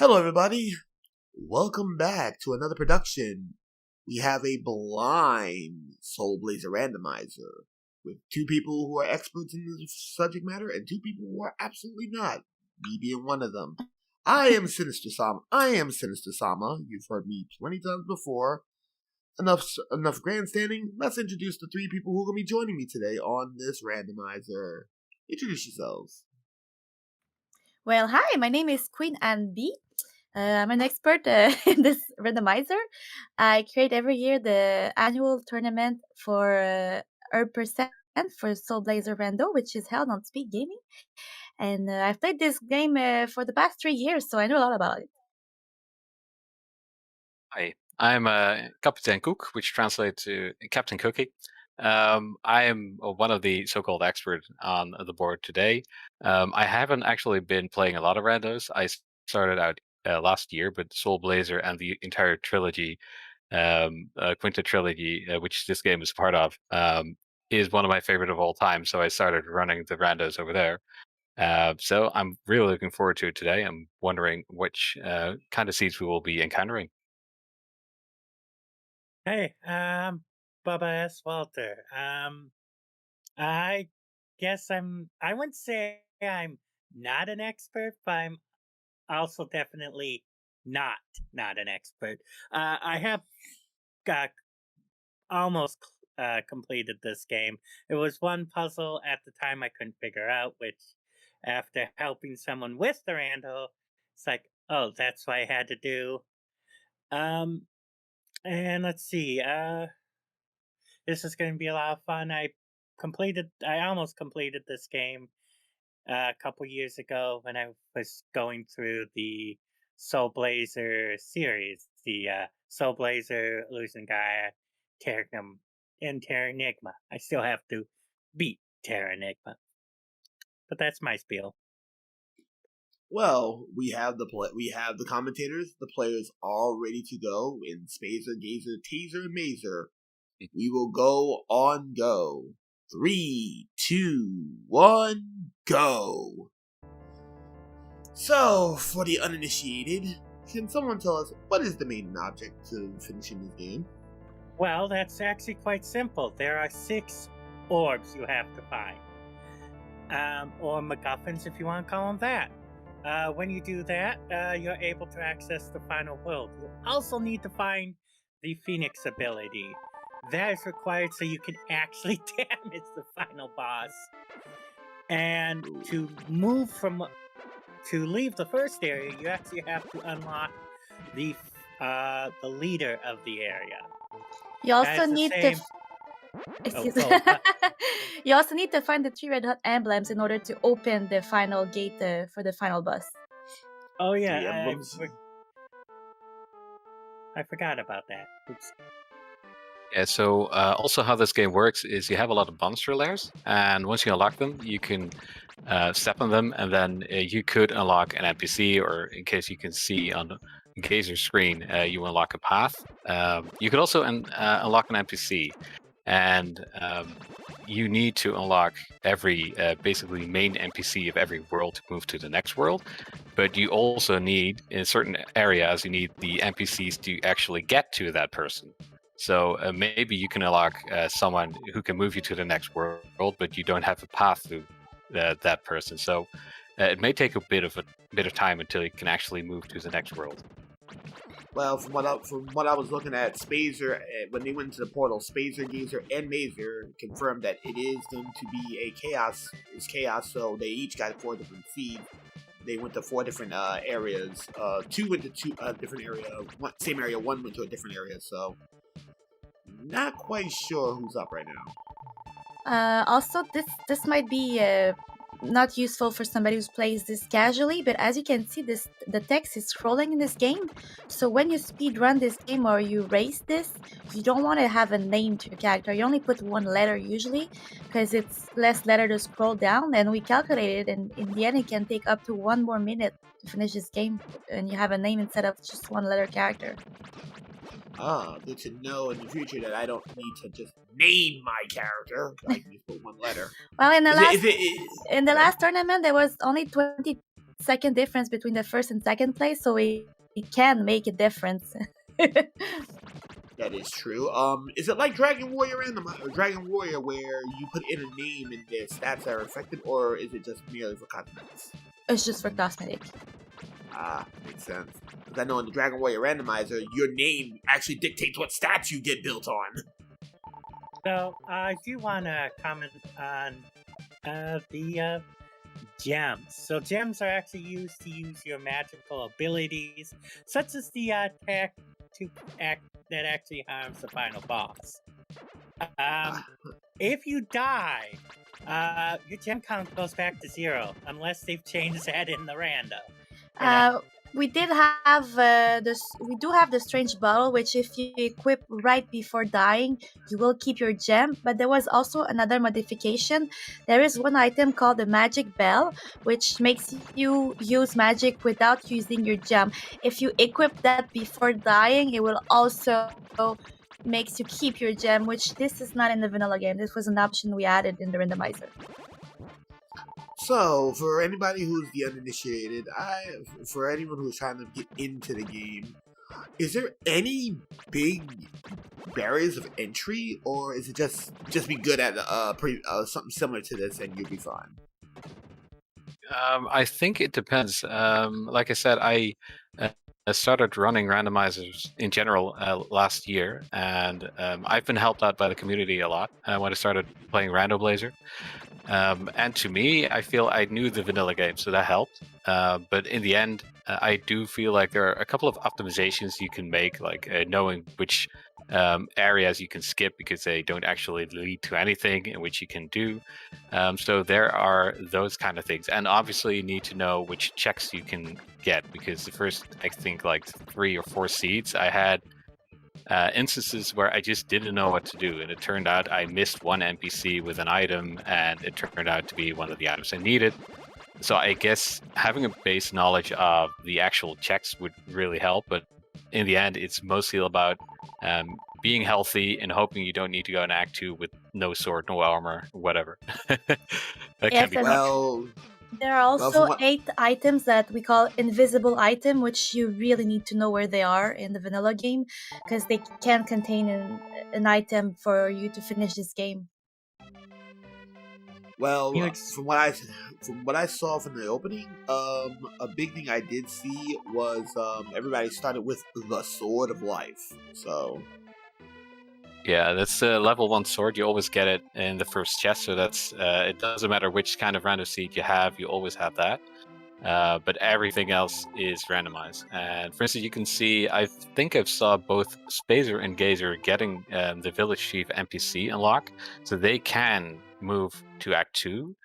Hello, everybody. Welcome back to another production. We have a blind Blazer Randomizer with two people who are experts in the subject matter and two people who are absolutely not. Me being one of them. I am Sinister Sama. You've heard me plenty times before. Enough grandstanding. Let's introduce the three people who are going to be joining me today on this randomizer. Introduce yourselves. Well, hi, my name is QueenAnneB. I'm an expert in this randomizer. I create every year the annual tournament for Herb Percent for Blazer Rando, which is held on Speed Gaming. And I've played this game for the past 3 years, so I know a lot about it. Hi, I'm Kapitein Koek, which translates to Captain Cookie. I am one of the so-called experts on the board today. I haven't actually been playing a lot of randos. I started out last year, but Soul Blazer and the entire trilogy, Quinta trilogy, which this game is part of, is one of my favorite of all time. So I started running the randos over there. So I'm really looking forward to it today. I'm wondering which kind of seeds we will be encountering. Hey, BubbaSWalter. I guess I wouldn't say I'm not an expert, but I'm also definitely not an expert. I have got almost completed this game. It was one puzzle at the time I couldn't figure out, which after helping someone with the Rando, it's like, oh, that's what I had to do. And let's see, this is going to be a lot of fun. I almost completed this game a couple years ago when I was going through the Soul Blazer series, the Soul Blazer, Losing Gaia, Terranigma. I still have to beat Terranigma, but that's my spiel. Well, we have the commentators, the players all ready to go in Spazzer, Gazer, Taser, and Mazer. We will go on go. 3, 2, 1, go. So, for the uninitiated, can someone tell us what is the main object to finishing this game? Well, that's actually quite simple. There are 6 orbs you have to find. Or MacGuffins, if you want to call them that. When you do that, you're able to access the final world. You also need to find the Phoenix ability. That is required so you can actually damage the final boss. And to leave the first area, you actually have to unlock the leader of the area. You also need to... You also need to find the 3 red hot emblems in order to open the final gate for the final boss. Oh yeah, I forgot about that. Oops. Yeah, so also how this game works is you have a lot of monster lairs, and once you unlock them, you can step on them, and then you could unlock an NPC, or in case you can see on the Gazer screen, you unlock a path. You could also unlock an NPC, and you need to unlock every basically main NPC of every world to move to the next world. But you also need, in certain areas, you need the NPCs to actually get to that person. So maybe you can unlock someone who can move you to the next world, but you don't have a path to that person. So it may take a bit of time until you can actually move to the next world. Well, from what I was looking at, Spazier, when they went to the portal, Spazzer, Gazer, and Mazer confirmed that it is going to be a chaos. It's chaos, so they each got 4 different seeds. They went to 4 different areas. 2 went to 2 different area. Same area. 1 went to a different area. So, not quite sure who's up right now. Also, this might be not useful for somebody who plays this casually, but as you can see, the text is scrolling in this game. So when you speed run this game or you race this, you don't want to have a name to your character. You only put 1 letter usually, because it's less letter to scroll down. And we calculated, and in the end, it can take up to 1 more minute to finish this game, and you have a name instead of just 1 letter character. Good to know in the future that I don't need to just name my character. I can just put 1 letter. Well, in the last tournament, there was only 20 second difference between the first and second place, so it can make a difference. That is true. Is it like Dragon Warrior or Dragon Warrior where you put in a name and their stats are affected, or is it just merely for cosmetics? It's just for cosmetic. Ah, makes sense. Because I know in the Dragon Warrior Randomizer, your name actually dictates what stats you get built on. So I do want to comment on the gems. So gems are actually used to use your magical abilities, such as the attack that actually harms the final boss. If you die, your gem count goes back to 0, unless they've changed that in the rando. We did have we do have the strange bottle, which if you equip right before dying, you will keep your gem. But there was also another modification. There is one item called the magic bell, which makes you use magic without using your gem. If you equip that before dying, it will also makes you keep your gem, which this is not in the vanilla game. This was an option we added in the randomizer. So, for anybody who's the uninitiated, for anyone who's trying to get into the game, is there any big barriers of entry, or is it just be good at something similar to this and you'll be fine? I think it depends. Like I said, I started running randomizers in general last year, and I've been helped out by the community a lot when I started playing Rando Blazer. And to me, I feel I knew the vanilla game, so that helped. But in the end, I do feel like there are a couple of optimizations you can make, like knowing which areas you can skip because they don't actually lead to anything, and which you can do. So there are those kind of things. And obviously, you need to know which checks you can get, because the first, I think, like 3 or 4 seeds, I had instances where I just didn't know what to do, and it turned out I missed one NPC with an item, and it turned out to be one of the items I needed. So I guess having a base knowledge of the actual checks would really help, but in the end, it's mostly about being healthy and hoping you don't need to go in Act 2 with no sword, no armor, whatever. That can be Well, there are also 8 items that we call invisible item, which you really need to know where they are in the vanilla game, because they can contain an item for you to finish this game. Well, from what I saw from the opening, a big thing I did see was everybody started with the Sword of Life. So yeah, that's the level 1 sword. You always get it in the first chest, so that's it doesn't matter which kind of random seed you have, you always have that. But everything else is randomized. And for instance, you can see, I think I've saw both Spazzer and Gazer getting the Village Chief NPC unlock, so they can move to Act 2.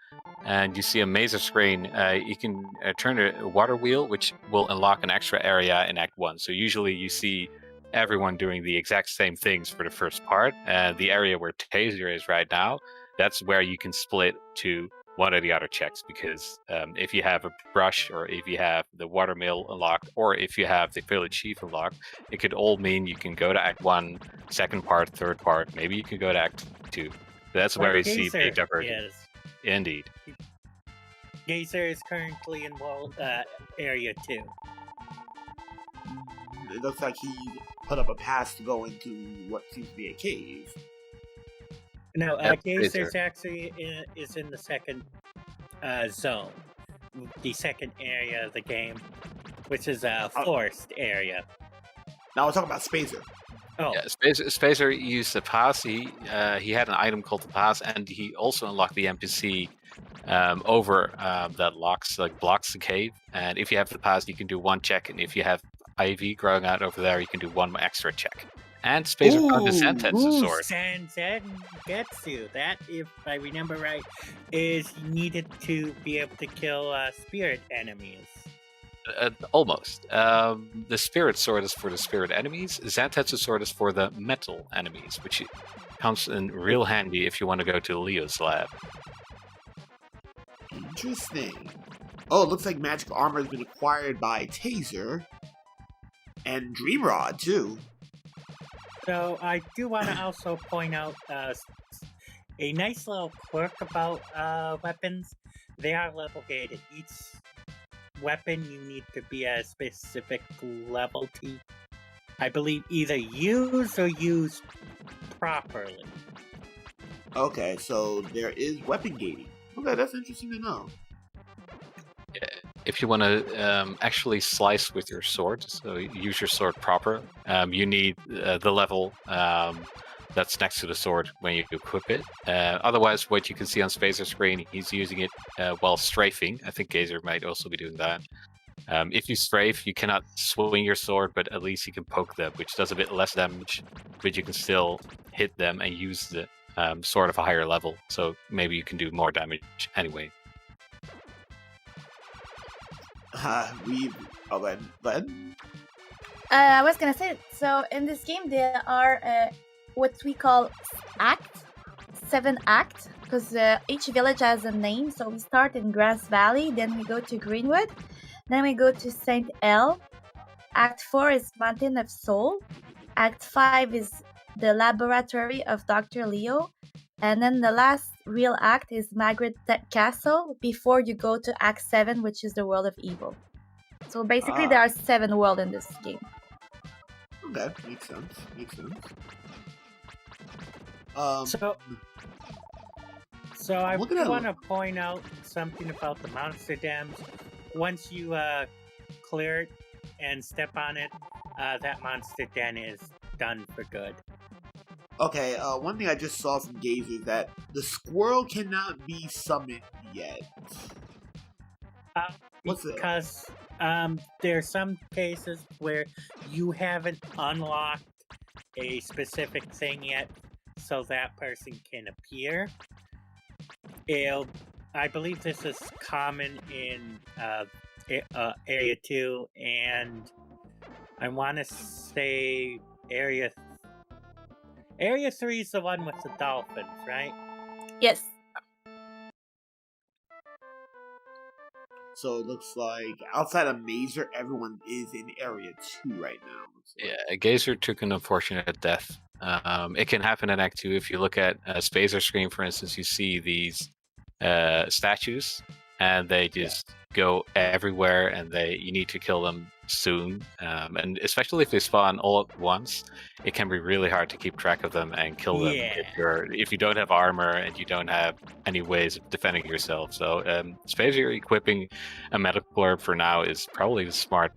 And you see a mazer screen, you can turn a water wheel, which will unlock an extra area in Act 1. So usually you see everyone doing the exact same things for the first part. The area where Taser is right now, that's where you can split to one of the other checks, because if you have a brush, or if you have the watermill unlocked, or if you have the Village Chief unlocked, it could all mean you can go to Act 1, second part, third part, maybe you can go to Act 2. That's where you see big divergence. Indeed. Gazer is currently in Area 2. It looks like he put up a pass to go into what seems to be a cave. No, Gazer actually is in the second zone, the second area of the game, which is a forest area. Now we're talking about Spazzer. Oh. Yeah, Spazzer used the pass. He had an item called the pass, and he also unlocked the NPC over that blocks the cave. And if you have the pass, you can do 1 check, and if you have ivy growing out over there, you can do 1 extra check. And Spazzer found the Zentetsu sword. Zentetsu. That, if I remember right, is needed to be able to kill spirit enemies. Almost. The spirit sword is for the spirit enemies. Zentetsu sword is for the metal enemies, which comes in real handy if you want to go to Leo's lab. Interesting. Oh, it looks like magic armor has been acquired by Taser and Dreamrod too. So I do want to also point out a nice little quirk about weapons. They are level gated. Each weapon you need to be at a specific level to, I believe, either use or use properly. Okay, so there is weapon gating. Okay, that's interesting to know. If you want to actually slice with your sword, so use your sword proper, you need the level that's next to the sword when you equip it. Otherwise, what you can see on Spazer's screen, he's using it while strafing. I think Gazer might also be doing that. If you strafe, you cannot swing your sword, but at least you can poke them, which does a bit less damage, but you can still hit them and use the sword of a higher level. So maybe you can do more damage anyway. I was gonna say, so in this game there are what we call acts, 7 acts, because each village has a name. So we start in Grass Valley, then we go to Greenwood, then we go to St. El. Act 4 is Mountain of Soul. Act 5 is the Laboratory of Dr. Leo. And then the last real act is Margaret Castle before you go to Act 7, which is the World of Evil. So basically there are 7 worlds in this game. Okay, makes sense. So I want to point out something about the monster dams. Once you clear it and step on it, that monster den is done for good. Okay, one thing I just saw from Gaze is that the squirrel cannot be summoned yet. Because there are some cases where you haven't unlocked a specific thing yet, so that person can appear. I believe this is common in Area 2, and I want to say Area 3 is the one with the dolphins, right? Yes. So it looks like outside of Mazer, everyone is in Area 2 right now. Yeah, Gazer took an unfortunate death. It can happen in Act 2. If you look at Spazer's screen, for instance, you see these statues, and they just go everywhere, and you need to kill them soon. And especially if they spawn all at once, it can be really hard to keep track of them and kill them if you don't have armor and you don't have any ways of defending yourself. So Spazier equipping a medical herb for now is probably the smart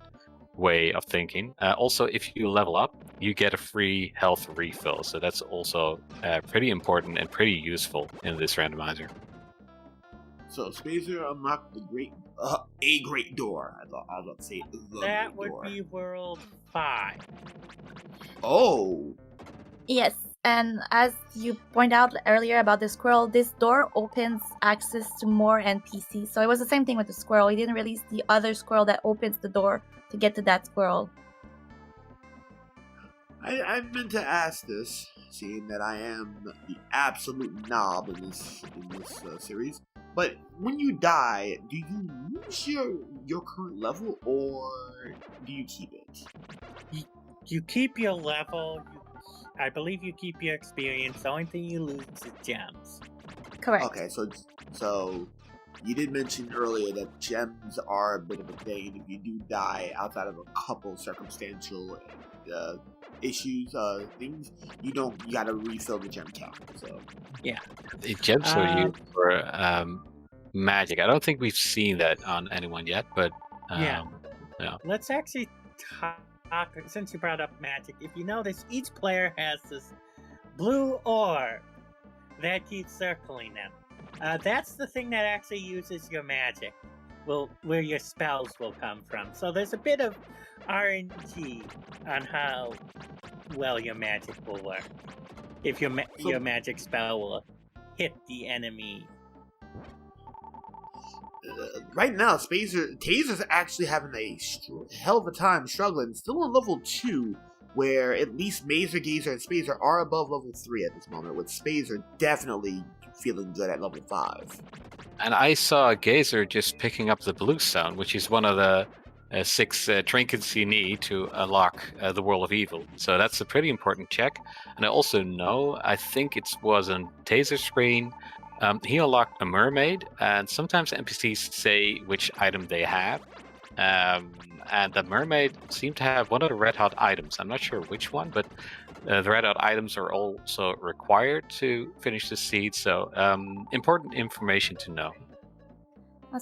way of thinking. Also, if you level up, you get a free health refill, so that's also pretty important and pretty useful in this randomizer. So Spazier unlocked a great door. I was about to say that would be World 5. Oh. Yes, and as you pointed out earlier about the squirrel, this door opens access to more NPCs. So it was the same thing with the squirrel. He didn't release the other squirrel that opens the door to get to that squirrel. I meant to ask this, seeing that I am the absolute knob in this series. But when you die, do you lose your current level, or do you keep it? You keep your level. I believe you keep your experience. The only thing you lose is gems. Correct. Okay, so you did mention earlier that gems are a bit of a thing. If you do die outside of a couple circumstantial issues, things, you gotta refill the gem count. So yeah, the gems are used for magic. I don't think we've seen that on anyone yet, but yeah. Let's actually talk. Since you brought up magic, if you notice, each player has this blue orb that keeps circling them. That's the thing that actually uses your magic. Where your spells will come from. So there's a bit of RNG on how well your magic will work. If your magic spell will hit the enemy. Right now, Taser's actually having a hell of a time struggling. Still on level 2, where at least Mazer, Gazer, and Spazer are above level 3 at this moment, with Spazer definitely feeling good at level 5. And I saw Gazer just picking up the blue stone, which is one of the 6 trinkets you need to unlock the World of Evil. So that's a pretty important check. And I also know, I think it was on Taser's screen, he unlocked a mermaid, and sometimes NPCs say which item they have. And the mermaid seemed to have one of the red hot items. I'm not sure which one, but the red hot items are also required to finish the seed. So important information to know.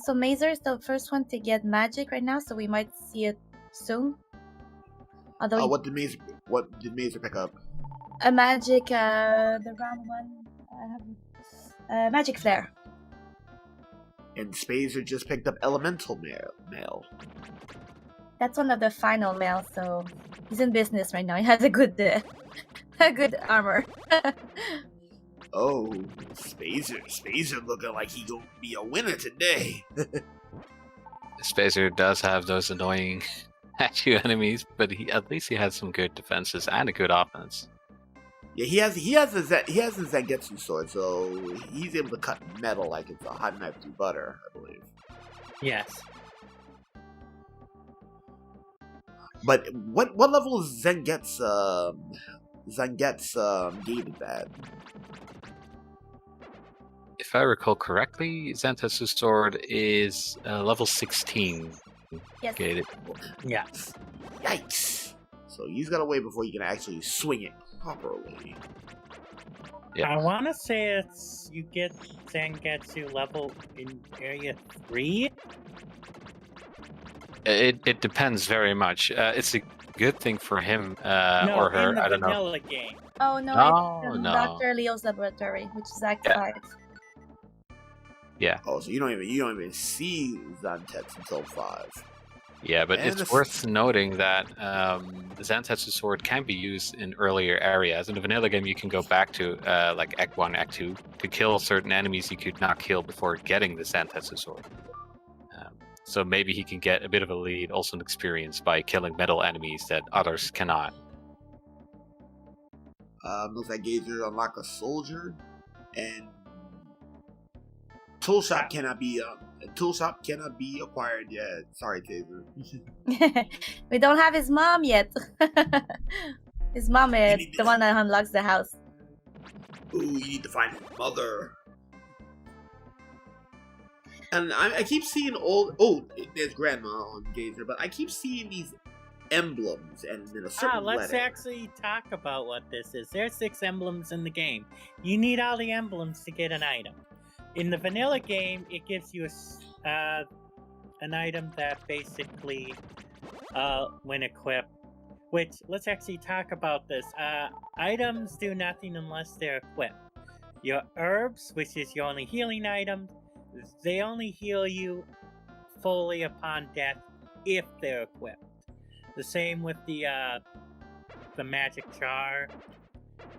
So Mazer is the first one to get magic right now, so we might see it soon. Although What did Mazer pick up? a magic, the round one, magic flare. And Spazier just picked up elemental mail. That's one of the final mail, so he's in business right now. He has a good armor. Oh, Spazier looking like he gonna be a winner today. Spazier does have those annoying statue enemies, but at least he has some good defenses and a good offense. Yeah, he has a Zangetsu sword, so he's able to cut metal like it's a hot knife through butter, I believe. Yes. But what level is Zanget's gated at? If I recall correctly, Zantetsu's sword is level 16 Yes. gated. Yeah. Yikes! So he's gotta wait before he can actually swing it properly. Yeah. I want to say you get Zangetsu level in area 3. It depends very much. It's a good thing for him No, or her. in the I don't know. vanilla game. Oh no, No, it's no. Dr. Leo's laboratory, which is Act Yeah. 5. Yeah, Oh, so you don't even see Zantetsu until 5. yeah, but And it's if- worth noting that the Zantetsu sword can be used in earlier areas. In the vanilla game, you can go back to like Act 1, Act 2 to kill certain enemies you could not kill before getting the Zantetsu sword. So maybe he can get a bit of a lead, also an experience by killing metal enemies that others cannot. Looks like Gazer unlock a soldier, and tool shop cannot be acquired yet. Sorry, Gazer. We don't have his mom yet. His mom is the one that unlocks the house. Ooh, you need to find his mother. And I keep seeing there's grandma on Gazer, but I keep seeing these emblems and then a certain Let's letter. actually talk about what this is. There's 6 emblems in the game. You need all the emblems to get an item. In the vanilla game, it gives you an item that basically, when equipped, which, let's actually talk about this. Items do nothing unless they're equipped. Your herbs, which is your only healing item, they only heal you fully upon death if they're equipped. The same with the magic jar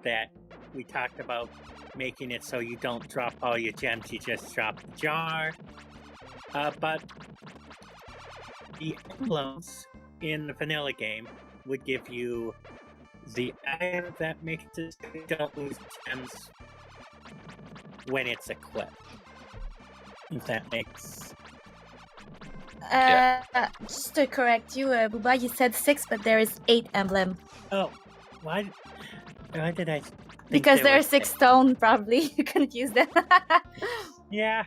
that we talked about, making it so you don't drop all your gems, you just drop the jar. But the emblems in the vanilla game would give you the item that makes it so you don't lose gems when it's equipped. If that makes... Just to correct you, Booba, you said 6, but there is 8 emblem. Oh, why did I think Because there are was 6 stone, probably. You confuse them. Yeah.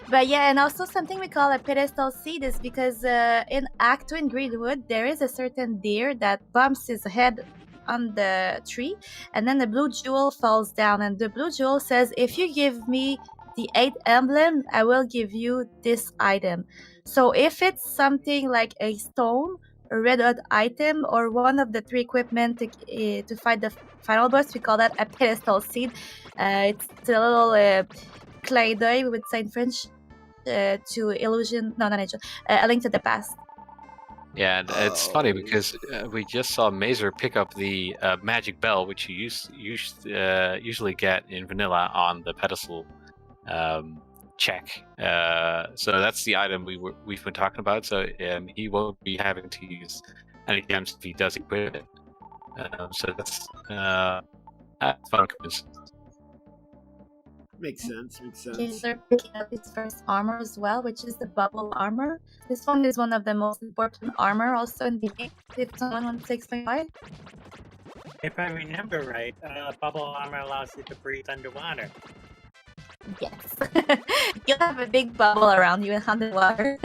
But yeah, and also something we call a pedestal seed is because in Act 2 in Greenwood, there is a certain deer that bumps his head on the tree, and then the blue jewel falls down, and the blue jewel says, if you give me the 8th emblem, I will give you this item. So if it's something like a stone, a red hot item, or one of the 3 equipment to fight the final boss, we call that a pedestal seed. It's a little clin d'oeil, we would say in French, to illusion, no, not illusion, a link to the past. Yeah, and it's funny because we just saw Mazer pick up the magic bell, which you usually get in vanilla on the pedestal check. So that's the item we've been talking about. So he won't be having to use any gems if he does equip it. So that's fun coincidence. Makes sense. They're picking up his first armor as well, which is the bubble armor. This one is one of the most important armor also in the game, if someone wants to explain why. If I remember right, bubble armor allows you to breathe underwater. Yes. You'll have a big bubble around you in underwater.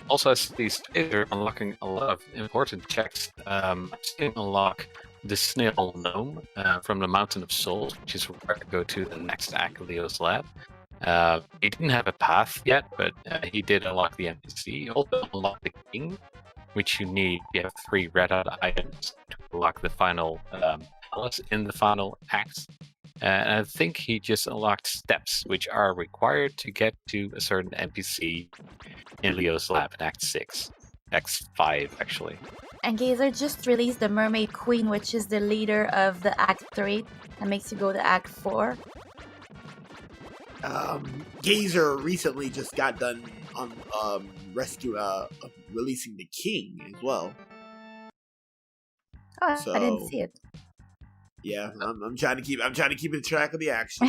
Also, as these are unlocking a lot of important checks. I've seen him unlock the snail gnome from the Mountain of Souls, which is where I go to the next act of Leo's lab. He didn't have a path yet, but he did unlock the NPC. He also unlocked the king, which you need. You have 3 red hot items to unlock the final palace in the final act. And I think he just unlocked steps, which are required to get to a certain NPC in Leo's lab in Act 6. Act 5, actually. And Gazer just released the Mermaid Queen, which is the leader of the Act 3, that makes you go to Act 4. Gazer recently just got done on releasing the king as well. Oh, So, I didn't see it. Yeah, I'm trying to keep track of the action.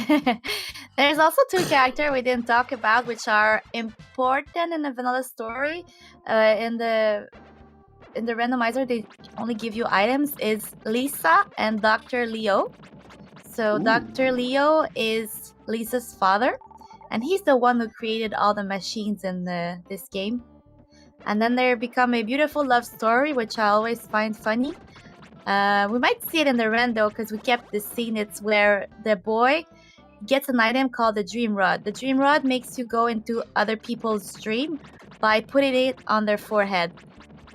There's also 2 characters we didn't talk about, which are important in the vanilla story. In the randomizer, they only give you items. Is Lisa and Dr. Leo. So Ooh. Dr. Leo is Lisa's father, and he's the one who created all the machines in this game. And then there become a beautiful love story, which I always find funny. We might see it in the Rando because we kept this scene. It's where the boy gets an item called the Dream Rod. The Dream Rod makes you go into other people's dream by putting it on their forehead.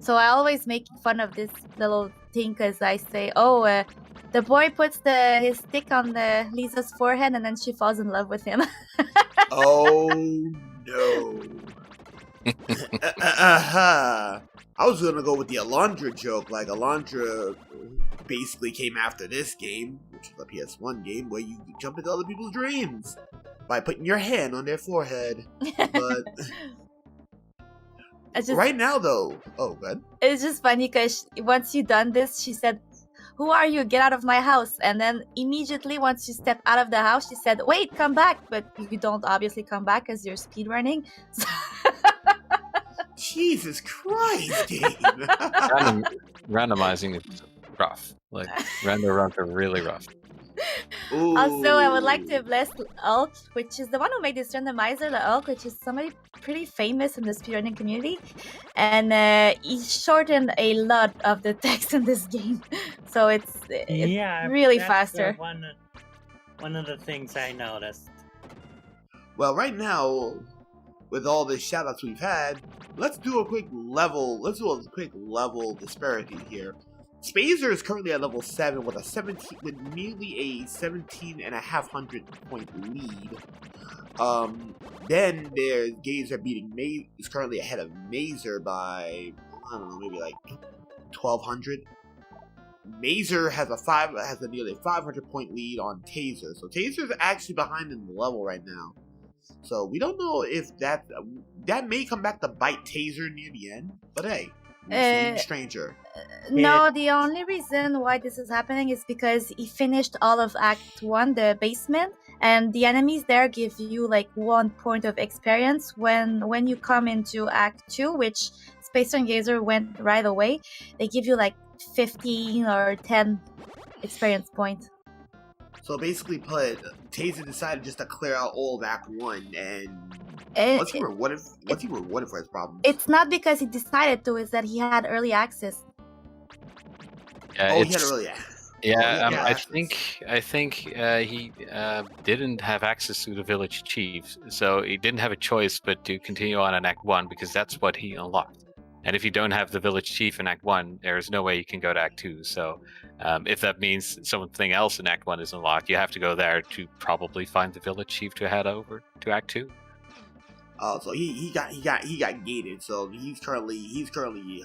So I always make fun of this little thing because I say, the boy puts his stick on Lisa's forehead and then she falls in love with him. Oh no. I was gonna go with the Alondra joke, like Alondra basically came after this game, which is a PS1 game, where you jump into other people's dreams by putting your hand on their forehead. But right now, though, good. It's just funny because once you done this, she said, "Who are you? Get out of my house!" And then immediately, once you step out of the house, she said, "Wait, come back!" But you don't obviously come back because you're speedrunning. So Jesus Christ, Dave! Randomizing is rough. Like, rando runs are really rough. Ooh. Also, I would like to bless Ulk, which is the one who made this randomizer, the Ulk, which is somebody pretty famous in the speedrunning community. And he shortened a lot of the text in this game. So it's really that's faster. One of the things I noticed. Well, right now, with all the shoutouts we've had, let's do a quick level disparity here. Spazzer is currently at level 7 with nearly a 17,500 point lead. Then there's Gazer is currently ahead of Mazer by, I don't know, maybe like 1,200. Mazer has a nearly 500 point lead on Taser, so Taser's actually behind in the level right now. So we don't know if that may come back to bite Taser near the end, but hey, we've seen Stranger. No, the only reason why this is happening is because he finished all of Act 1, the basement, and the enemies there give you like 1 point of experience. When you come into Act 2, which Spacer and Gazer went right away, they give you like 15 or 10 experience points. So basically, Taser decided just to clear out all of Act 1, and what's he rewarded for his problem? It's not because he decided to; it's that he had early access. He had early access. I think he didn't have access to the village chief, so he didn't have a choice but to continue on in Act 1 because that's what he unlocked. And if you don't have the village chief in Act 1, there's no way you can go to Act 2. So if that means something else in Act 1 is unlocked, you have to go there to probably find the village chief to head over to Act 2. Oh, so he got gated. So he's currently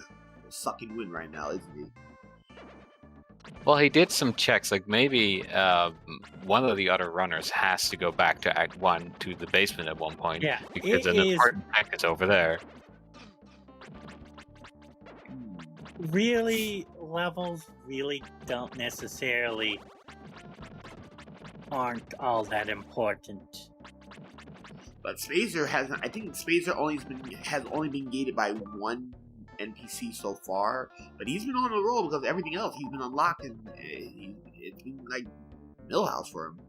sucking wind right now, isn't he? Well, he did some checks. Like maybe one of the other runners has to go back to Act 1 to the basement at one point. Yeah, because an important check is over there. Really, levels really don't necessarily aren't all that important. But Spazier hasn't. I think Spazier has only been gated by 1 NPC so far, but he's been on a roll because everything else he's been unlocked, and it's been like Millhouse for him.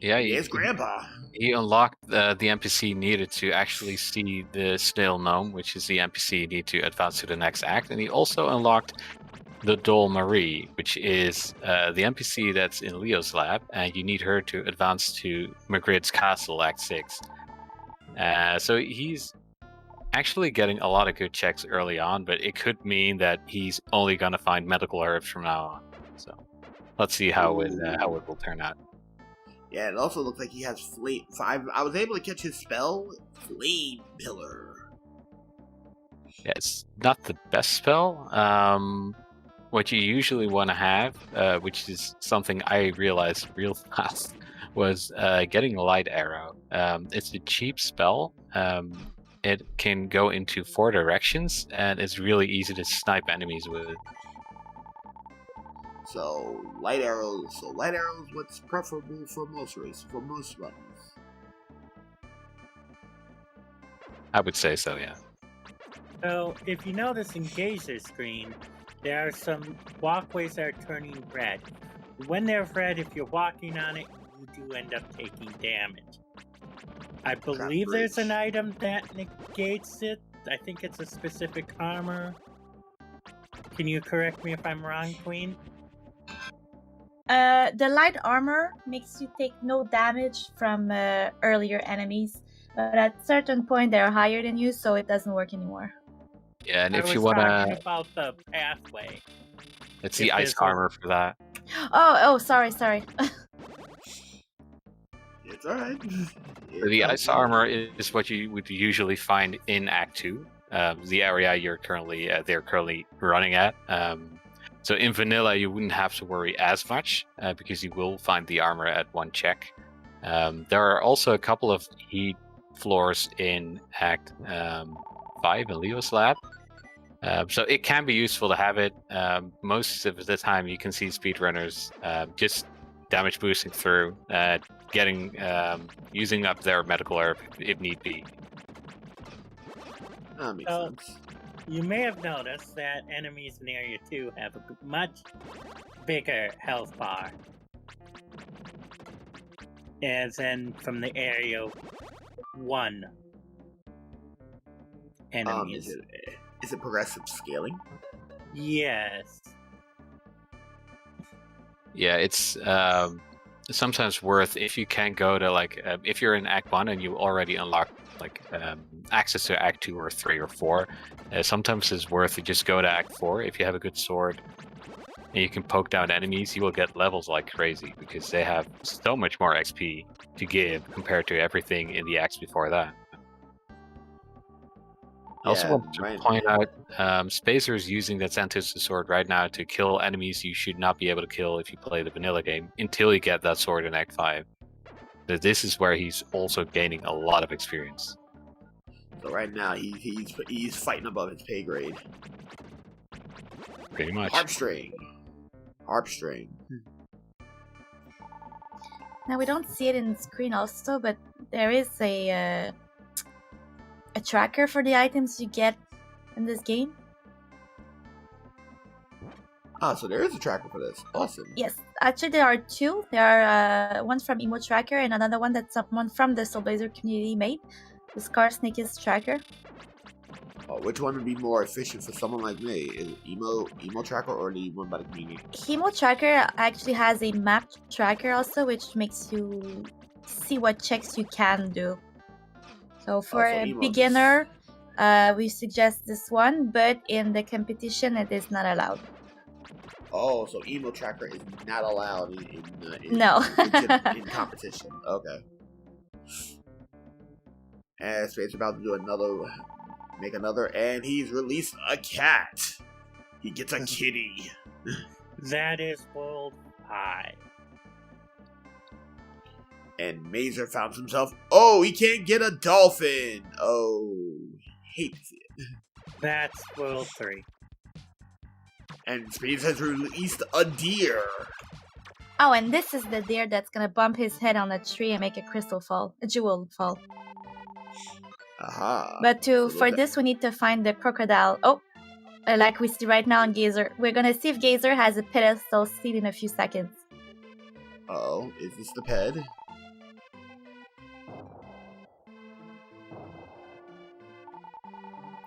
Yeah, Yes, Grandpa. he unlocked the NPC needed to actually see the snail gnome, which is the NPC you need to advance to the next act. And he also unlocked the doll Marie, which is the NPC that's in Leo's lab, and you need her to advance to Magritte's castle, Act 6. So he's actually getting a lot of good checks early on, but it could mean that he's only going to find medical herbs from now on. So let's see how it will turn out. Yeah, it also looks like he has flame. I was able to catch his spell, Flame Pillar. Yeah, it's not the best spell. What you usually want to have, which is something I realized real fast, was getting a light arrow. It's a cheap spell. It can go into 4 directions, and it's really easy to snipe enemies with it. So light arrows. What's preferable for most races, for most runs? I would say so, yeah. So, if you notice in Geyser screen, there are some walkways that are turning red. When they're red, if you're walking on it, you do end up taking damage. I believe there's an item that negates it. I think it's a specific armor. Can you correct me if I'm wrong, Queen? The light armor makes you take no damage from earlier enemies, but at certain point they're higher than you, so it doesn't work anymore. Yeah, and I if was you want talking to... about the pathway. It's the ice armor for that. Oh, sorry. It's alright. So the ice armor is what you would usually find in Act 2, the area they're currently running at. So in vanilla, you wouldn't have to worry as much because you will find the armor at 1 check. There are also a couple of heat floors in Act 5 in Leo's lab. So it can be useful to have it. Most of the time, you can see speedrunners just damage boosting through, using up their medical herb if need be. That makes sense. You may have noticed that enemies in Area 2 have a much bigger health bar, as in from the Area 1 enemies. Is it progressive scaling? Yes. Yeah, it's sometimes worth, if you can go to if you're in Act 1 and you already unlock access to Act 2 or 3 or 4, sometimes it's worth to just go to Act 4 if you have a good sword and you can poke down enemies. You will get levels like crazy because they have so much more XP to give compared to everything in the acts before that. I also want to point out, Spazzer is using that Xanthus sword right now to kill enemies you should not be able to kill if you play the vanilla game until you get that sword in Act 5. So this is where he's also gaining a lot of experience. So right now he's fighting above his pay grade. Pretty much. Harp string. Now we don't see it in the screen also, but there is a tracker for the items you get in this game. So there is a tracker for this. Awesome. Yes, actually there are 2. There are one from Emo Tracker and another one that someone from the Soul Blazer community made. The Scar Snake's tracker. Which one would be more efficient for someone like me? Is it Emo Tracker or the one by the community? Emo Tracker actually has a map tracker also, which makes you see what checks you can do. So for a beginner, we suggest this one, but in the competition, it is not allowed. Oh, so Emo Tracker is not allowed in competition. Okay. And Spade's about to do make another, and he's released a cat. He gets a kitty. That is World 5. And Mazer found himself, oh, he can't get a dolphin. Oh, hate to see it. That's World 3. And Spades has released a deer. Oh, and this is the deer that's gonna bump his head on a tree and make a jewel fall. Aha. But for this, we need to find the crocodile. Oh, like we see right now in Geyser. We're gonna see if Geyser has a pedestal seed in a few seconds. Oh, is this the ped?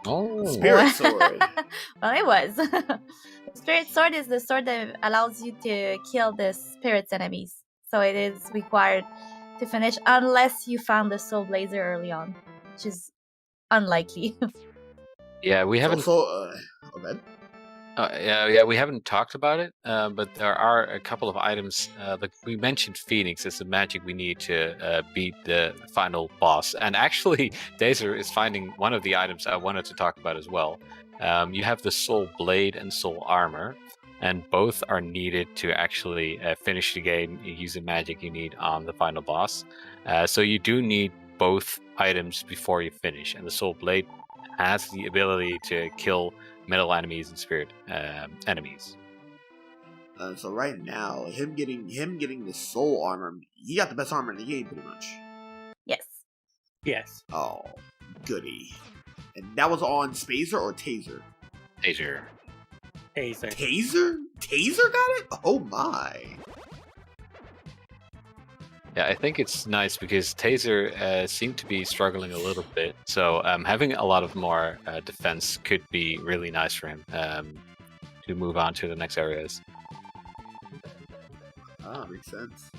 Oh, Spirit sword. Well, it was. The spirit sword is the sword that allows you to kill the spirit's enemies. So it is required to finish unless you found the soul blazer early on, which is unlikely. yeah, we haven't. Okay. Yeah, we haven't talked about it, but there are a couple of items. Like we mentioned, Phoenix is the magic we need to beat the final boss. And actually, Dazer is finding one of the items I wanted to talk about as well. You have the Soul Blade and Soul Armor, and both are needed to actually finish the game. You use the magic you need on the final boss. So you do need both items before you finish. And the Soul Blade has the ability to kill metal enemies and spirit enemies. So right now, him getting the soul armor, he got the best armor in the game, pretty much. Yes. Yes. Oh, goody! And that was on Spazzer or Taser? Taser. Taser got it? Oh my! Yeah, I think it's nice because Taser seemed to be struggling a little bit. So having a lot of more defense could be really nice for him to move on to the next areas. Ah, makes sense.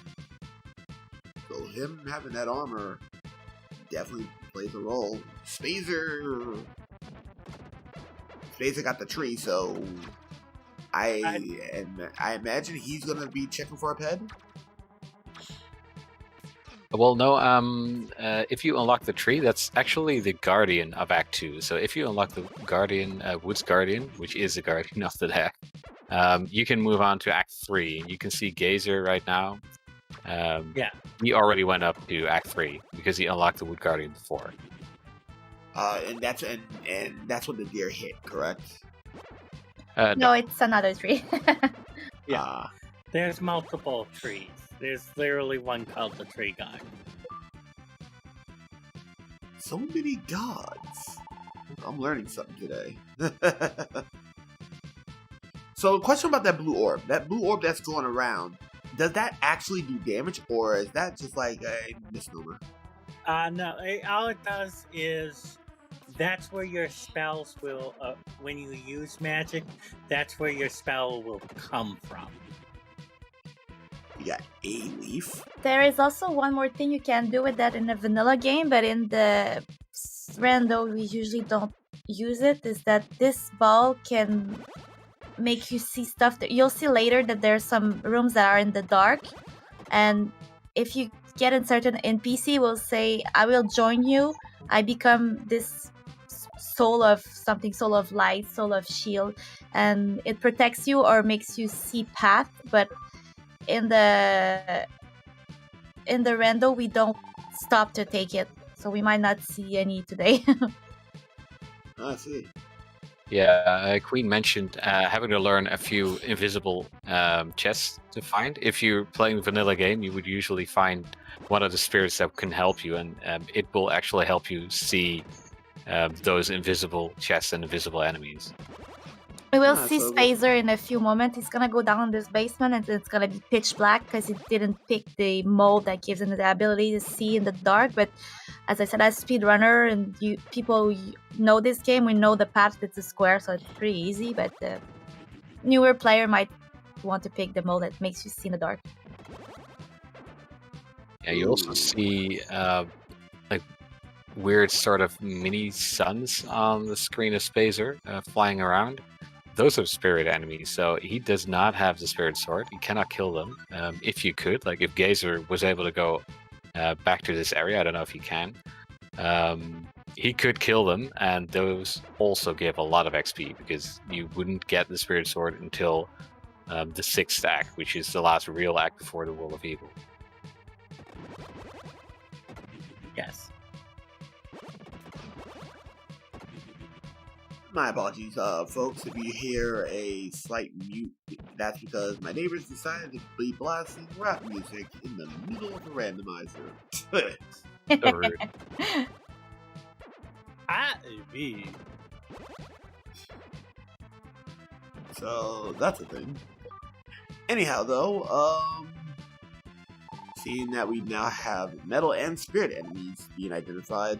So him having that armor definitely plays a role. Spazier got the tree, so I imagine he's gonna be checking for a ped. Well, no, if you unlock the tree, that's actually the Guardian of Act 2. So if you unlock the Guardian, Woods Guardian, which is the Guardian of the deck, you can move on to Act 3. You can see Gazer right now. Yeah. He already went up to Act 3 because he unlocked the Wood Guardian before. And that's when the deer hit, correct? No, it's another tree. Yeah. There's multiple trees. There's literally one called the Tree God. So many gods. I'm learning something today. So, question about that blue orb. That blue orb that's going around, does that actually do damage, or is that just like a misnomer? No, all it does is that's where your spells will, when you use magic, that's where your spell will come from. You got a leaf. There is also one more thing you can do with that in a vanilla game, but in the Rando we usually don't use it, is that this ball can make you see stuff that you'll see later, that there's some rooms that are in the dark, and if you get in certain NPC will say, I will join you, I become this soul of something, soul of light, soul of shield, and it protects you or makes you see path. But in the Rando we don't stop to take it, so we might not see any today. I see. Yeah, Queen mentioned having to learn a few invisible chests to find. If you're playing vanilla game, you would usually find one of the spirits that can help you, and it will actually help you see those invisible chests and invisible enemies. We will see Spazier in a few moments. He's gonna go down in this basement and it's gonna be pitch black because he didn't pick the mold that gives him the ability to see in the dark. But as I said, as speedrunner and people know this game, we know the path. It's a square, so it's pretty easy. But the newer player might want to pick the mold that makes you see in the dark. Yeah, you also see like weird sort of mini suns on the screen of Spazier flying around. Those are spirit enemies, so he does not have the spirit sword. You cannot kill them. If you could, like if Gazer was able to go back to this area, I don't know if he can. He could kill them, and those also give a lot of XP because you wouldn't get the spirit sword until the 6th act, which is the last real act before the World of Evil. Yes. My apologies, folks, if you hear a slight mute, that's because my neighbors decided to be blasting rap music in the middle of a randomizer. So rude. So, that's a thing. Anyhow, though, seeing that we now have metal and spirit enemies being identified,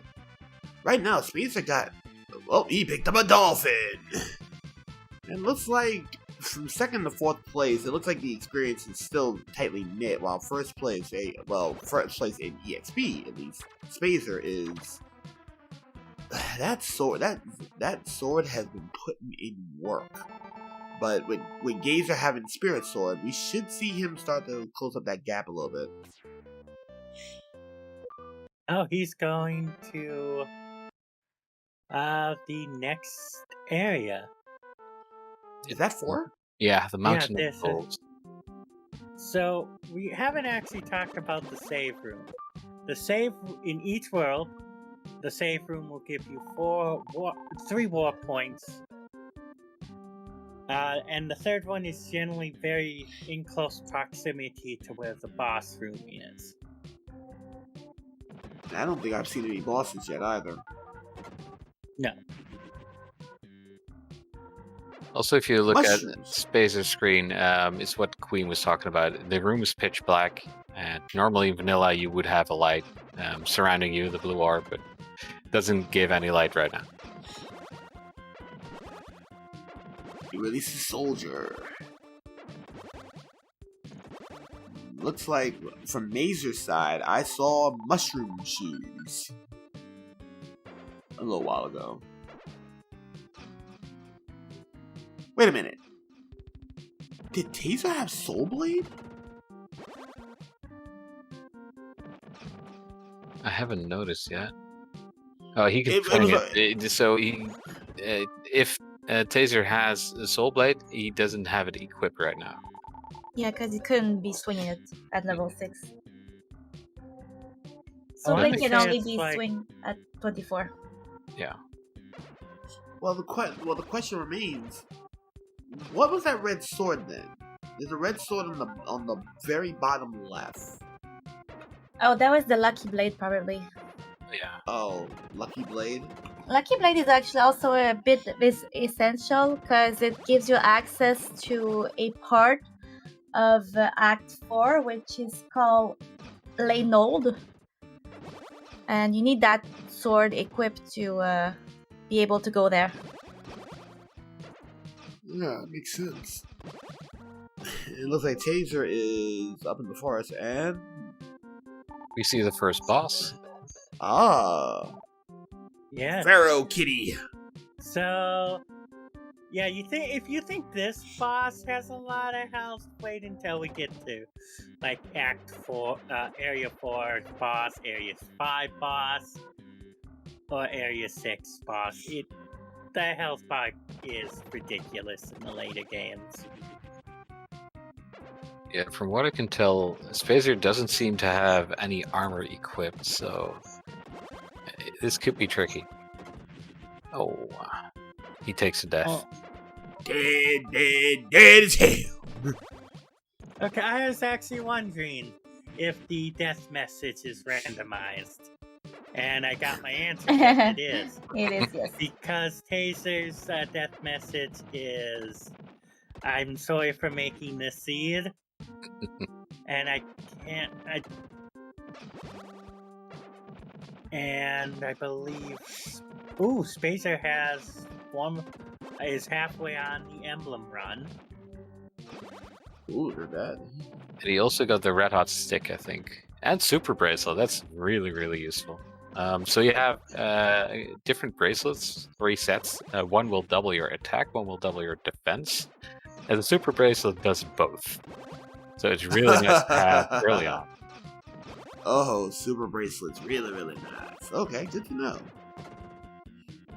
right now, Spazier got Well, he picked up a dolphin. And looks like from second to fourth place, it looks like the experience is still tightly knit, while first place in EXP, at least, Spazier is... That sword has been putting in work. But with Gazer having Spirit Sword, we should see him start to close up that gap a little bit. Oh, he's going to the next area. Is that 4? Yeah, the Mountain Yeah, of Gold. So we haven't actually talked about the save room. The save in each world, the save room will give you 3 war points. And the third one is generally very in close proximity to where the boss room is. I don't think I've seen any bosses yet either. No. Also, if you look Mushrooms. at Spazer's screen, it's what Queen was talking about. The room is pitch black, and normally in vanilla you would have a light surrounding you, the blue orb, but it doesn't give any light right now. He releases Soldier. Looks like from Mazer's side, I saw mushroom shoes a little while ago. Wait a minute. Did Taser have Soul Blade? I haven't noticed yet. Oh, he can It swing was it. So he, if Taser has a Soul Blade, he doesn't have it equipped right now. Yeah, because you couldn't be swinging it at level 6. So I they wanna can say only it's be like- swing at 24. Yeah. Well, the question remains: what was that red sword then? There's a red sword on the very bottom left. Oh, that was the Lucky Blade, probably. Yeah. Oh, Lucky Blade. Lucky Blade is actually also a bit essential because it gives you access to a part of Act 4, which is called Leynold. And you need that sword equipped to be able to go there. Yeah, it makes sense. It looks like Taser is up in the forest, and We see the first boss. Yeah. Pharaoh Kitty. So, yeah, if you think this boss has a lot of health, wait until we get to like Act 4, Area 4 boss, Area 5 boss, or Area 6 boss. The health bar is ridiculous in the later games. Yeah, from what I can tell, Spazier doesn't seem to have any armor equipped, so this could be tricky. Oh, he takes a death. Oh, Dead as hell. okay, I was actually wondering if the death message is randomized. And I got my answer. Yes, it is. It is, yes. Because Taser's death message is, I'm sorry for making this seed. And I can't. And I believe. Ooh, Spazier is halfway on the emblem run. Ooh, they're bad. And he also got the red hot stick, I think, and super bracelet. That's really, really useful. So you have different bracelets, 3 sets. One will double your attack, one will double your defense. And the super bracelet does both. So it's really nice to have early on. Oh, super bracelets, really, really nice. Okay, good to know.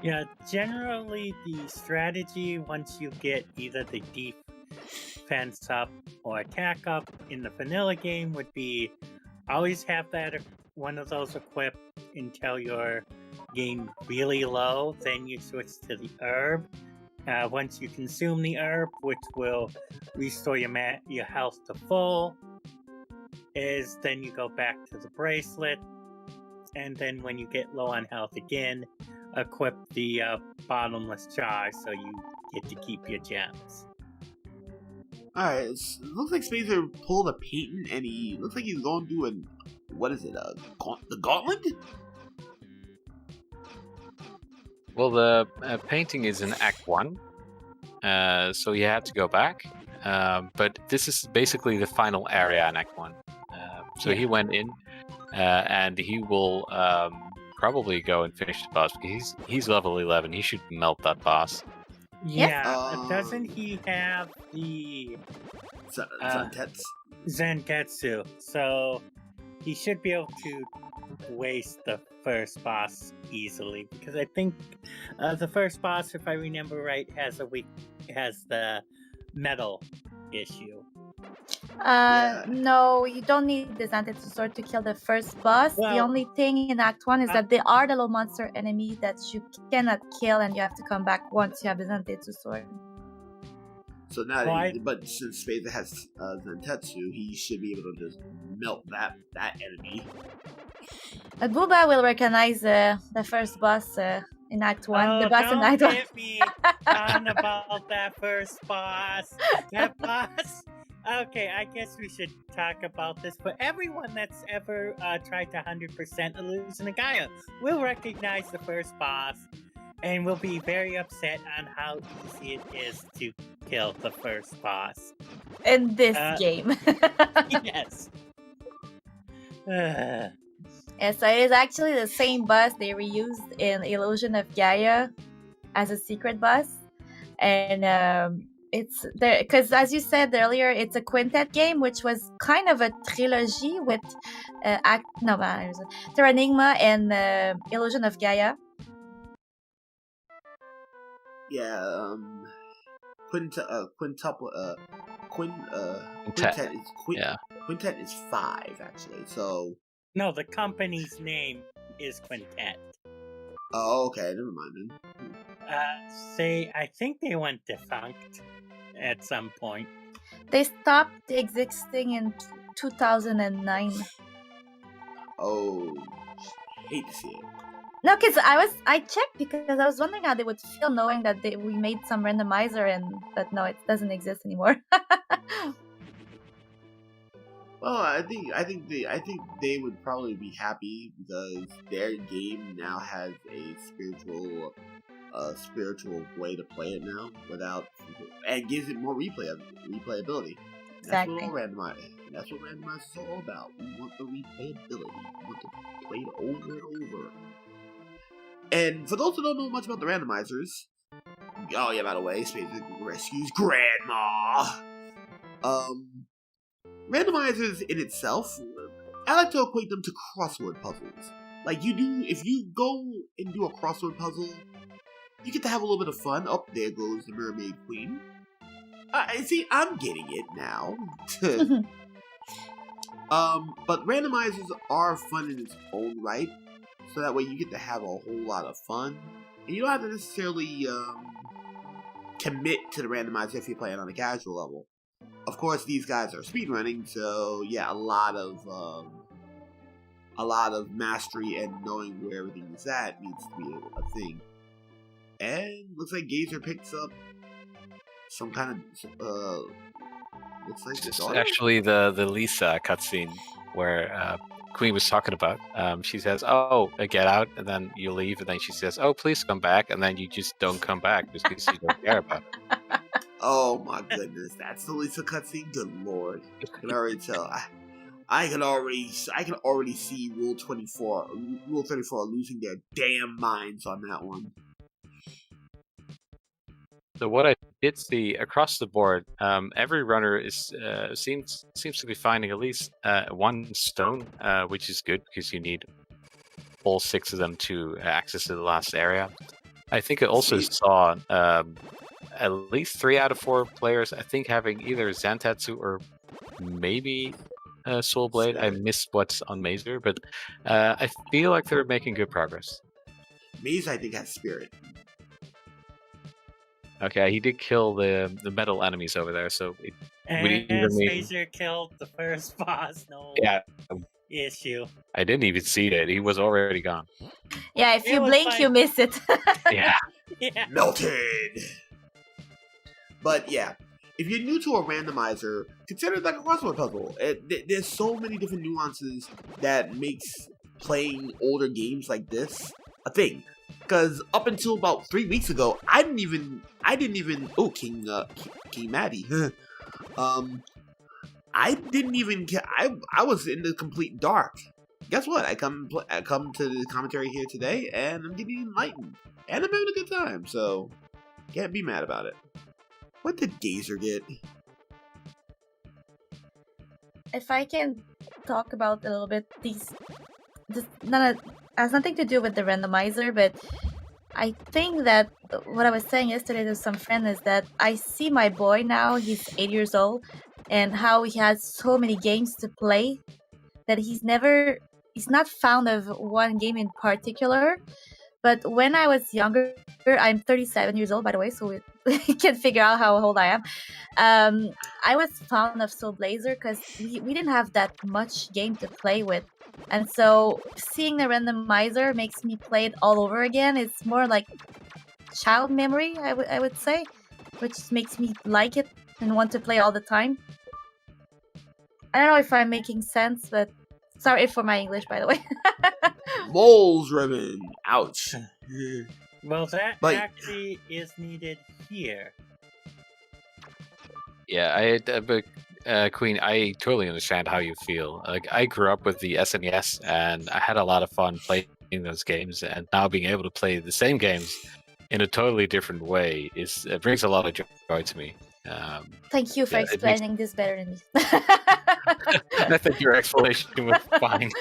Yeah, generally the strategy once you get either the defense up or attack up in the vanilla game would be always have one of those equipped until you're getting really low, then you switch to the herb. Once you consume the herb, which will restore your health to full, then you go back to the bracelet, and then when you get low on health again, equip the bottomless jar so you get to keep your gems. Alright, it looks like Spazier pulled a patent, and he looks like he's going to do what is it, the gauntlet? Well, the painting is in Act 1, so you have to go back. But this is basically the final area in Act 1. So he went in, and he will probably go and finish the boss, because he's level 11. He should melt that boss. Yeah, doesn't he have the Zengetsu? So he should be able to waste the first boss easily, because I think the first boss, if I remember right, has the metal issue. No, you don't need the Zantetsu sword to kill the first boss. The only thing in Act 1 is that there are the little monster enemy that you cannot kill, and you have to come back once you have the Zantetsu sword. So now, but since Spazier has Zentetsu, he should be able to just melt that enemy. But Bubba will recognize the first boss in Act 1. The boss in Act 1. Don't get me on about that first boss. That boss. Okay, I guess we should talk about this. For everyone that's ever tried to 100% Illusion of Gaia will recognize the first boss and will be very upset on how easy it is to kill the first boss. In this game. Yes. Yeah, so it is actually the same boss they reused in Illusion of Gaia as a secret boss. And it's there because, as you said earlier, it's a quintet game, which was kind of a trilogy with Terranigma and Illusion of Gaia. Yeah, Quintet is 5 actually. So no, the company's name is Quintet. Oh, okay, never mind then. I think they went defunct at some point. They stopped existing in 2009. Oh, hate to see it. No, because I checked because I was wondering how they would feel knowing that we made some randomizer but no, it doesn't exist anymore. Well, I think they would probably be happy because their game now has a spiritual way to play it now and gives it more replayability. Exactly. That's what randomizer is all about. We want the replayability. We want to play it over and over. And for those who don't know much about the randomizers, oh yeah, by the way, Spazier rescues Grandma. Randomizers in itself, I like to equate them to crossword puzzles. Like if you go and do a crossword puzzle, you get to have a little bit of fun. Oh, there goes the Mermaid Queen. See, I'm getting it now. But randomizers are fun in its own right, so that way you get to have a whole lot of fun, and you don't have to necessarily commit to the randomizer if you're playing on a casual level. Of course, these guys are speedrunning, so yeah, a lot of mastery and knowing where everything is at needs to be a thing. And looks like Gazer picks up some kind of looks like it's actually the Lisa cutscene where Queen was talking about. She says, "Oh, get out," and then you leave, and then she says, "Oh, please come back," and then you just don't come back because you don't care about it. Oh my goodness, that's the Lisa cutscene. Good lord, I can already tell. I can already see Rule 34 losing their damn minds on that one. So what I did see across the board, every runner seems to be finding at least one stone, which is good because you need all 6 of them to access to the last area. I think I also saw at least 3 out of 4 players, I think, having either Zantetsu or maybe Soul Blade. I missed what's on Mazer, but I feel like they're making good progress. Mazer, I think, has Spirit. Okay, he did kill the metal enemies over there, so it would either mean... Spazier killed the first boss, no issue. I didn't even see it. He was already gone. Yeah, if you blink, you miss it. Yeah. Melted! But yeah, if you're new to a randomizer, consider it like a crossword puzzle. There's so many different nuances that makes playing older games like this a thing. Because up until about 3 weeks ago, I didn't even. Oh, King Maddie. I didn't even. I was in the complete dark. Guess what? I come to the commentary here today, and I'm getting enlightened, and I'm having a good time. So can't be mad about it. What did Gazer get? If I can talk about a little bit, this has nothing to do with the randomizer, but I think that what I was saying yesterday to some friend is that I see my boy now, he's 8 years old, and how he has so many games to play that he's not fond of one game in particular. But when I was younger, I'm 37 years old, by the way, so we can figure out how old I am. I was fond of Soul Blazer because we didn't have that much game to play with. And so seeing the randomizer makes me play it all over again. It's more like child memory, I would say, which makes me like it and want to play all the time. I don't know if I'm making sense, but sorry for my English, by the way. Moles ribbon. Ouch. Well, that But- actually is needed here. Yeah, but Queen, I totally understand how you feel. Like, I grew up with the SNES, and I had a lot of fun playing those games. And now being able to play the same games in a totally different way it brings a lot of joy to me. Thank you for Yeah, it makes- explaining this better than me. I think your explanation was fine.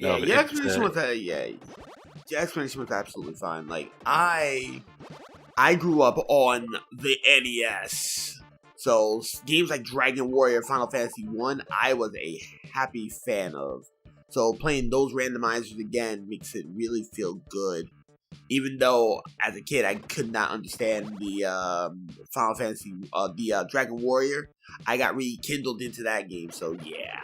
Yeah, No, but your it's, explanation was your explanation was absolutely fine. Like I grew up on the NES, so games like Dragon Warrior, Final Fantasy 1, I was a happy fan of. So playing those randomizers again makes it really feel good. Even though as a kid I could not understand the Final Fantasy, the Dragon Warrior, I got rekindled into that game. So yeah.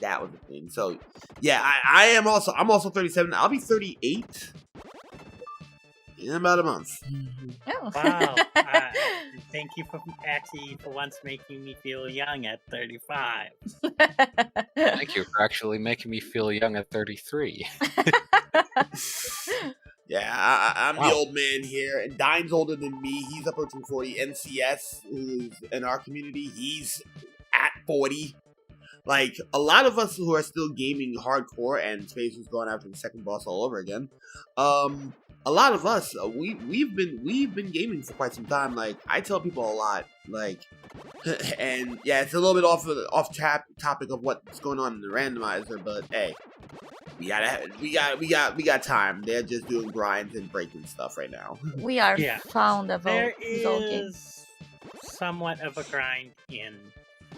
That was the thing. So, yeah, I'm also 37. I'll be 38 in about a month. Oh. Wow. Thank you for once making me feel young at 35. Thank you for actually making me feel young at 33. Yeah, I'm the Wow. old man here, and Dine's older than me. He's approaching 40. NCS, who's in our community, he's at 40. Like, a lot of us who are still gaming hardcore, and Spazer's going after the second boss all over again. A lot of us, we've been gaming for quite some time. Like, I tell people a lot, like, and yeah, it's a little bit off topic of what's going on in the randomizer, but hey, we got time. They're just doing grinds and breaking stuff right now. We are Yeah. fond of all There these old games. is somewhat of a grind in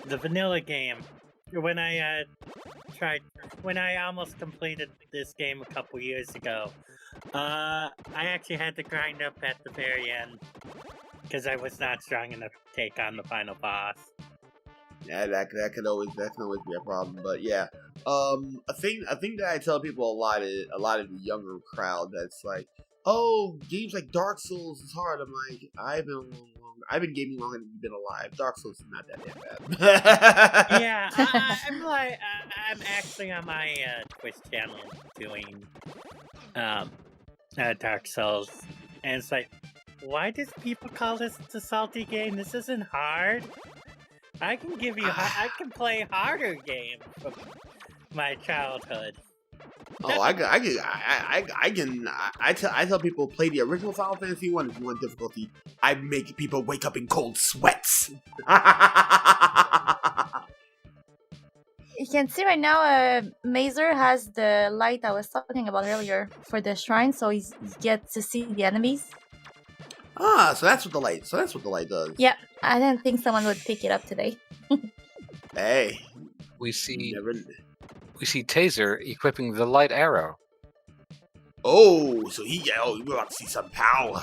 the vanilla game. When I almost completed this game a couple years ago, I actually had to grind up at the very end because I was not strong enough to take on the final boss. Yeah, that can always be a problem. But yeah, a thing that I tell people a lot of the younger crowd that's like, oh, games like Dark Souls is hard. I'm like, I've been gaming longer than you've been alive. Dark Souls is not that damn bad. Yeah, I'm actually on my Twitch channel doing Dark Souls, and it's like, why does people call this the salty game? This isn't hard. I can give you, I can play harder games from my childhood. Oh, I tell people play the original Final Fantasy 1 if you want difficulty. I make people wake up in cold sweats. You can see right now, Mazer has the light I was talking about earlier for the shrine, so he gets to see the enemies. So that's what the light does. Yeah, I didn't think someone would pick it up today. Hey, We see never. Taser equipping the light arrow. Oh, so we're about to see some power.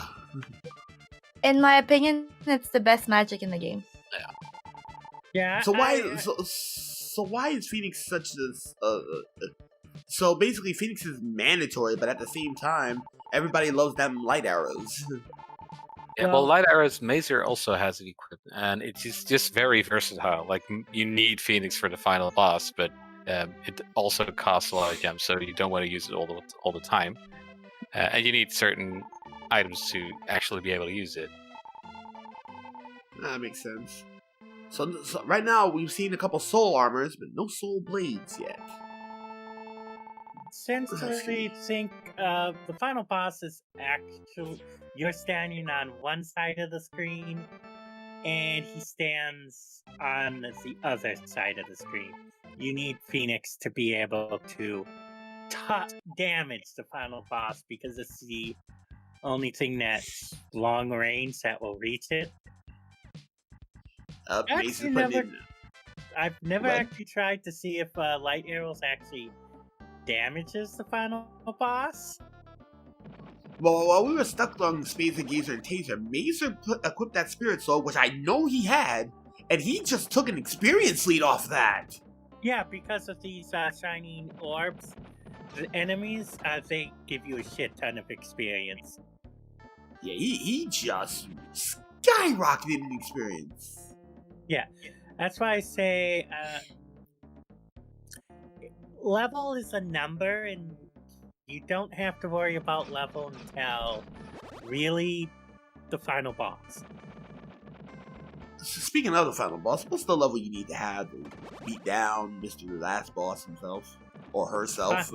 In my opinion, it's the best magic in the game. Yeah. So why is Phoenix such this? So basically, Phoenix is mandatory, but at the same time, everybody loves them light arrows. Yeah, well, light arrows, Mazer also has it equipped, and it's just very versatile. Like, you need Phoenix for the final boss, but it also costs a lot of gems, so you don't want to use it all the time. and you need certain items to actually be able to use it. That makes sense. So right now we've seen a couple soul armors, but no soul blades yet. Essentially, think the final boss is actually you're standing on one side of the screen, and he stands on the other side of the screen. You need Phoenix to be able to damage the final boss because it's the only thing that's long range that will reach it. I've never actually tried to see if light arrows actually damages the final boss. Well, while we were stuck on Spazier, Gazer, and Taser, Mazer equipped that Spirit Soul, which I know he had, and he just took an experience lead off that. Yeah, because of these shining orbs, the enemies, they give you a shit ton of experience. Yeah, he just skyrocketed in experience. Yeah, that's why I say level is a number, and you don't have to worry about level until really the final boss. Speaking of the final boss, what's the level you need to have to beat down Mr. Last Boss himself? Or herself?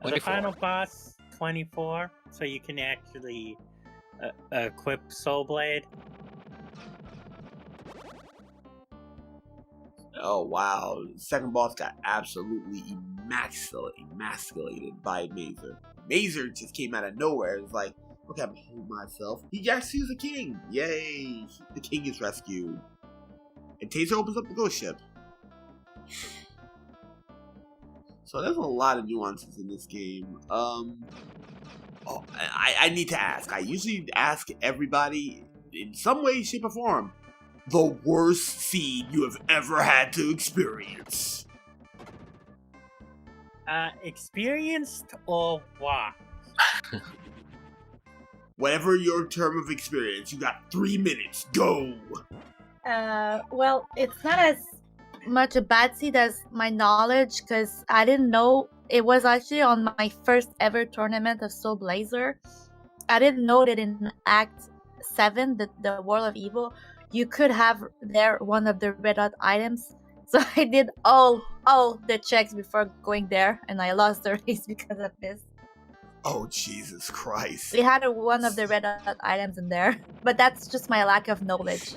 The final boss, 24, so you can actually equip Soul Blade. Oh wow, second boss got absolutely emasculated by Mazer. Mazer just came out of nowhere. It was like, okay, I'm holding myself. He rescues the king! Yay! The king is rescued. And Taser opens up the ghost ship. So there's a lot of nuances in this game. I need to ask. I usually ask everybody in some way, shape, or form. The worst seed you have ever had to experience. Experienced or what? Whatever your term of experience, you got 3 minutes. Go! Well, it's not as much a bad seed as my knowledge, because I didn't know it was actually on my first ever tournament of Soul Blazer. I didn't know that in Act 7, the World of Evil, you could have there one of the red hot items. So I did all the checks before going there, and I lost the race because of this. Oh, Jesus Christ. We had one of the red hot items in there, but that's just my lack of knowledge.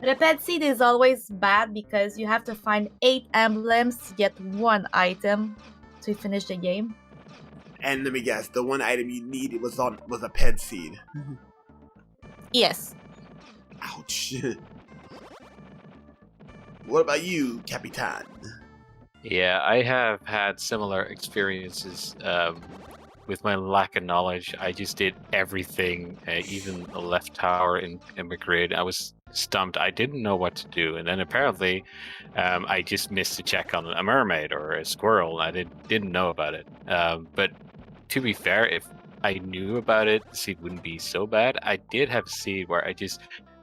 The pet seed is always bad because you have to find 8 emblems to get 1 item to finish the game. And let me guess, the one item you needed was a pet seed. Yes. Ouch. What about you, Capitan? Yeah, I have had similar experiences with my lack of knowledge. I just did everything, even the left tower in Madrid. I was stumped. I didn't know what to do. And then apparently I just missed a check on a mermaid or a squirrel. I didn't know about it. But to be fair, if I knew about it, the seed wouldn't be so bad. I did have a seed where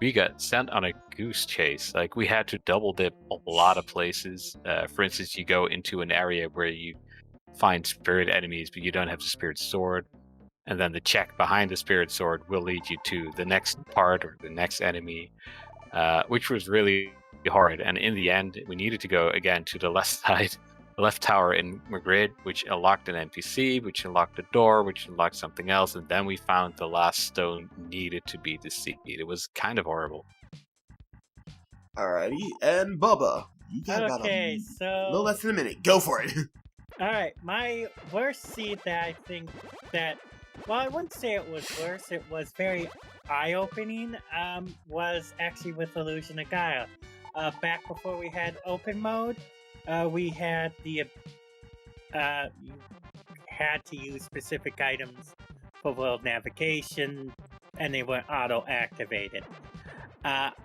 we got sent on a goose chase. Like, we had to double dip a lot of places. For instance, you go into an area where you find spirit enemies, but you don't have the spirit sword. And then the check behind the spirit sword will lead you to the next part or the next enemy, which was really hard. And in the end, we needed to go again to the left side, the left tower in Madrid, which unlocked an NPC, which unlocked a door, which unlocked something else. And then we found the last stone needed to be the seed. It was kind of horrible. Alrighty, and Bubba, you got about a little less than a minute. Go for it. Alright, my worst seed that I think that, well, I wouldn't say it was worse, it was very eye-opening, was actually with Illusion of Gaia. Back before we had open mode, we had you had to use specific items for world navigation, and they weren't auto-activated.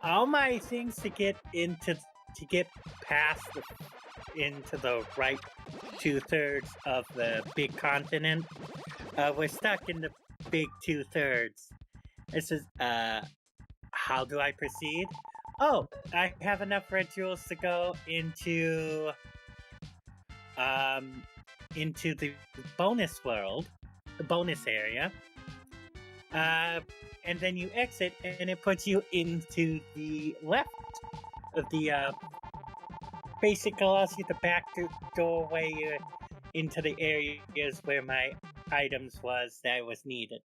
All my things to get past into the right 2/3 of the big continent, we're stuck in the big 2/3. This is how do I proceed? Oh, I have enough red jewels to go into into the bonus world, the bonus area. And then you exit, and it puts you into the left of the basically allows you to back the doorway into the areas where my items was that was needed.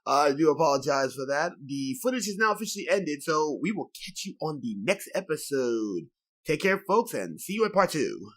I do apologize for that. The footage is now officially ended, so we will catch you on the next episode. Take care, folks, and see you in part 2.